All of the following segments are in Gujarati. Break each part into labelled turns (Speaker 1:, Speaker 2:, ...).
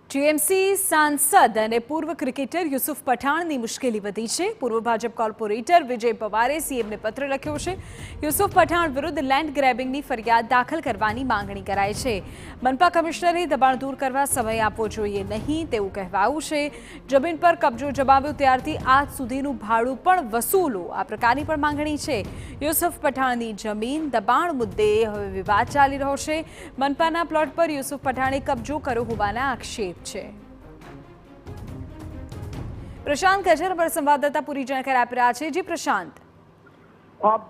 Speaker 1: ટીએમસી સાંસદ અને પૂર્વ ક્રિકેટર યુસુફ પઠાણની મુશ્કેલી વધી છે। પૂર્વ ભાજપ કોર્પોરેટર વિજય પવારે સીએમને પત્ર લખ્યો છે। યુસુફ પઠાણ વિરુદ્ધ લેન્ડ ગ્રેબિંગની ફરિયાદ દાખલ કરવાની માંગણી કરાઈ છે। મનપા કમિશનરે દબાણ દૂર કરવા સમય આપવો જોઈએ નહીં તેવું કહેવાયું છે। જમીન પર કબજો જમાવ્યો ત્યારથી આજ સુધીનું ભાડું પણ વસૂલો આ પ્રકારની પણ માંગણી છે। યુસુફ પઠાણની જમીન દબાણ મુદ્દે હવે વિવાદ ચાલી રહ્યો છે। મનપાના પ્લોટ પર યુસુફ પઠાણે કબજો કર્યો હોવાના આક્ષેપ છે। પ્રશાંત ગજર પર સંવાદદાતા પૂરી જાણકારી આપી રહ્યા છે। જી પ્રશાંત।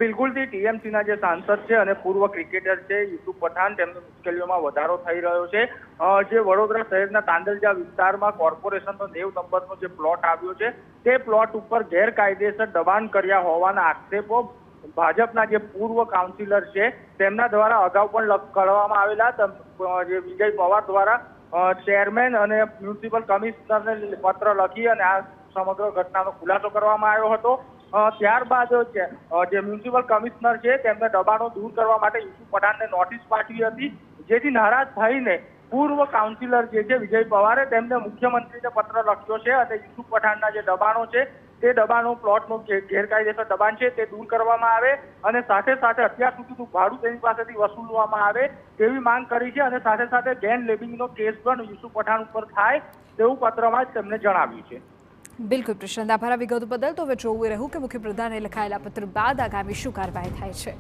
Speaker 2: બિલકુલ થી ટીએમસીના જે સાંસદ છે અને પૂર્વ ક્રિકેટર છે યુસુફ પઠાણ તેમની મુશ્કેલીઓમાં વધારો થઈ રહ્યો છે। જે વડોદરા શહેરના તાંડલજા વિસ્તારમાં કોર્પોરેશનનો 90 નંબરનો જે પ્લોટ આવ્યો છે તે પ્લોટ ઉપર ગેરકાયદેસર દબાણ કર્યા હોવાના આક્ષેપો ભાજપના જે પૂર્વ કાઉન્સિલર છે તેમના દ્વારા અગાઉ પણ કરવામાં આવેલા। જે વિજય પવાર દ્વારા ચેરમેન અને મ્યુનિસિપલ કમિશનરને પત્ર લખી અને આ સમગ્ર ઘટનાનો ખુલાસો કરવામાં આવ્યો હતો। ત્યારબાદ જે મ્યુનિસિપલ કમિશનર છે તેમને દબાણો દૂર કરવા માટે યુસુફ પઠાણને નોટિસ પાઠવી હતી, જેથી નારાજ થઈને પૂર્વ કાઉન્સિલર જે છે વિજય પવારે તેમને મુખ્યમંત્રીને પત્ર લખ્યો છે અને યુસુફ પઠાણના જે દબાણો છે તે દબાણો પ્લોટનું ગેરકાયદેસર દબાણ છે તે દૂર કરવામાં આવે અને સાથે સાથે અત્યાર સુધીનું ભાડું તેની પાસેથી વસૂલવામાં આવે તેવી માંગ કરી છે અને સાથે સાથે લેન્ડ ગ્રેબિંગનો કેસ પણ યુસુફ પઠાણ ઉપર થાય તેવું પત્રમાં જ તેમને જણાવ્યું છે।
Speaker 1: બિલકુલ પ્રશાંત, આભાર વિગતો બદલ। તો હવે જોવું રહ્યું કે મુખ્યપ્રધાને લખાયેલા પત્ર બાદ આગામી શું કાર્યવાહી થાય છે।